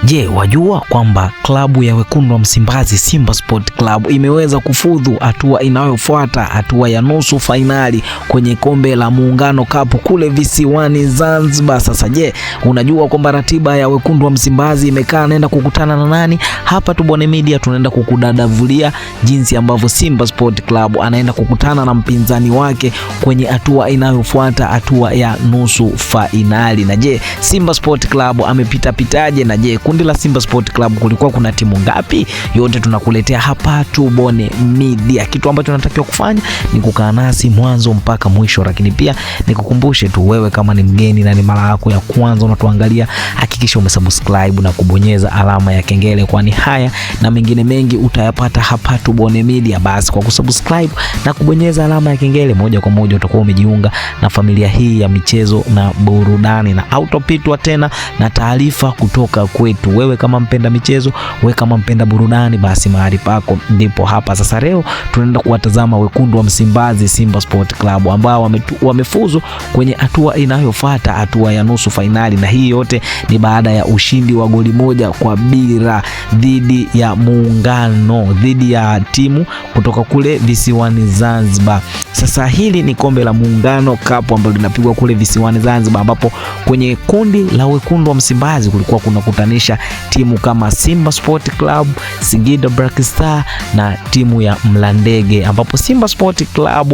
Je, wajua kwamba klabu ya wekundu wa Msimbazi Simba Sport Club imeweza kufudhu hatua inayofuata, hatua ya nusu fainali kwenye kombe la Muungano Cup kule visiwani Zanzibar. Sasa je, unajua kwamba ratiba ya wekundu wa Msimbazi imekaa naenda kukutana na nani? Hapa Tubone Media tunaenda kukudadavulia jinsi ambavyo Simba Sport Club anaenda kukutana na mpinzani wake kwenye hatua inayofuata, hatua ya nusu fainali. Na je, Simba Sport Club amepita pitaje? Na je, kundi la Simba Sport Club kulikuwa kuna timu ngapi? Yote tunakuletea hapa Tubone Media. Kitu ambacho tunatakiwa kufanya ni kukaa nasi mwanzo mpaka mwisho, lakini pia nikukumbushe tu, wewe kama ni mgeni na ni mara yako ya kwanza unatuangalia, hakikisha umesubscribe na kubonyeza alama ya kengele, kwani haya na mengine mengi utayapata hapa Tubone Media. Basi kwa kusubscribe na kubonyeza alama ya kengele, moja kwa moja utakuwa umejiunga na familia hii ya michezo na burudani, na autopitwa tena na taarifa kutoka kwetu. Wewe kama mpenda michezo, wewe kama mpenda burudani, basi mahali pako ndipo hapa. Sasa leo tunaenda kuwatazama wekundu wa Msimbazi Simba Sport Club ambao wamefuzu kwenye hatua inayofuata, hatua ya nusu fainali, na hii yote ni baada ya ushindi wa goli 1-0 dhidi ya Muungano, dhidi ya timu kutoka kule visiwani Zanzibar. Sasa hili ni kombe la Muungano Cup ambalo linapigwa kule visiwani Zanzibar, ambapo kwenye kundi la wekundu wa Msimbazi kulikuwa kunakutanisha timu kama Simba Sport Club, Singida Black Star na timu ya Mlandege, ambapo Simba Sport Club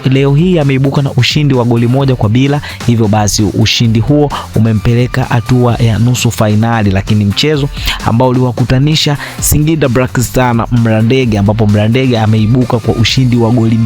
leo hii ameibuka na ushindi wa goli 1-0. Hivyo basi ushindi huo umempeleka hatua ya nusu fainali, lakini mchezo ambao uliwakutanisha Singida Black Star na Mlandege, ambapo Mlandege ameibuka kwa ushindi wa goli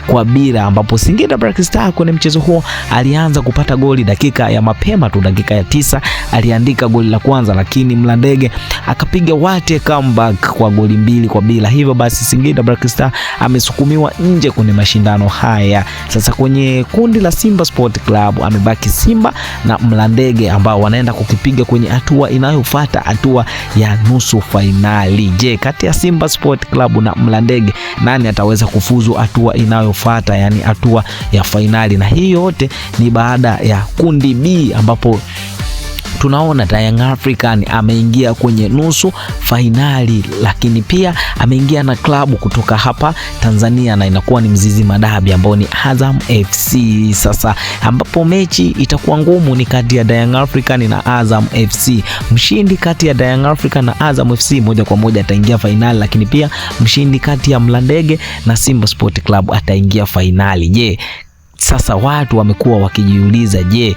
2-0, ambapo Singida Black Star kwenye mchezo huo alianza kupata goli dakika ya mapema tu, dakika ya 9 aliandika goli la kwanza, lakini Mlandege akapiga wate comeback kwa goli 2-0. Hivyo basi Singida Black Star amesukumiwa nje kwenye mashindano haya. Sasa kwenye kundi la Simba Sport Club amebaki Simba na Mlandege ambao wanaenda kukipiga kwenye hatua inayofuata, hatua ya nusu fainali. Je, kati ya Simba Sport Club na Mlandege nani ataweza kufuzu hatua inayofuata, yani hatua ya fainali? Na hii yote ni baada ya kundi B ambapo tunaona Young African ameingia kwenye nusu fainali, lakini pia ameingia na klabu kutoka hapa Tanzania, na inakuwa ni Mzizi Madabi ambao ni Azam FC. Sasa ambapo mechi itakuwa ngumu ni kati ya Young African na Azam FC. Mshindi kati ya Young African na Azam FC moja kwa moja ataingia fainali, lakini pia mshindi kati ya Mlandege na Simba Sport Club ataingia fainali. Je, sasa watu wamekuwa wakijiuliza, je,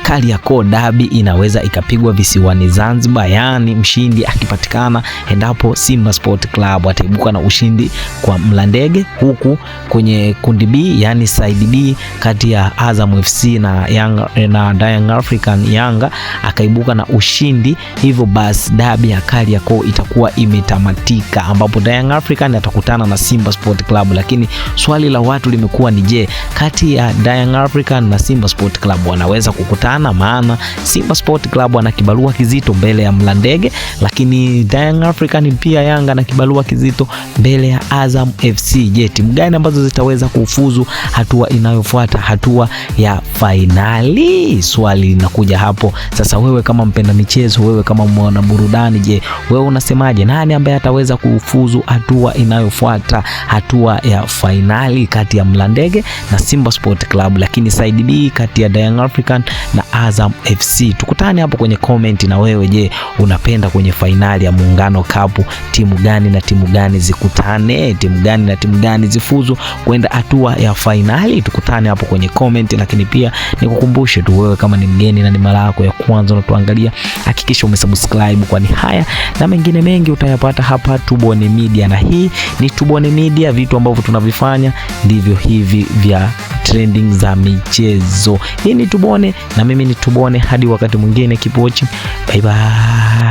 Kariakoo Derby inaweza ikapigwa visiwani Zanzibar? Yani mshindi akipatikana endapo Simba Sport Club ataibuka na ushindi kwa Mlandege, huku kwenye kundi B yani side B kati ya Azam FC na Young African, Yanga akaibuka na ushindi, hivyo basi derby ya Kariakoo itakuwa imetamatika, ambapo Young African atakutana na Simba Sport Club. Lakini swali la watu limekuwa ni je, kati ya Young African na Simba Sport Club wanaweza kukutana? Maana Simba Sport Club ana kibarua kizito mbele ya Mlandege, lakini Young African pia Yanga na kibarua kizito mbele ya Azam FC. Je, timu gani ambazo zitaweza kufuzu hatua inayofuata, hatua ya fainali? Swali linakuja hapo. Sasa wewe kama mpenda michezo, wewe kama mwana burudani, je, wewe unasemaje? Nani ambaye ataweza kufuzu hatua inayofuata, hatua ya fainali kati ya Mlandege na Simba Sport Club, lakini side B kati ya Young African na Azam FC? Tukutane hapo kwenye comment. Na wewe je, unapenda kwenye fainali ya Muungano Cup timu gani na timu gani zikutane? Timu gani na timu gani zifuzu kwenda hatua ya fainali? Tukutane hapo kwenye comment. Lakini pia nikukumbushe tu, wewe kama ni mgeni na ni mara yako ya kwanza unatuangalia, hakikisha umesubscribe, kwani haya na mengine mengi utayapata hapa Tubone Media. Na hii ni Tubone Media, vitu ambavyo tunavifanya ndivyo hivi vya trending za michezo. Hii ni Tubone na mimi ni Tubone, hadi wakati mwingine, keep watching, bye bye.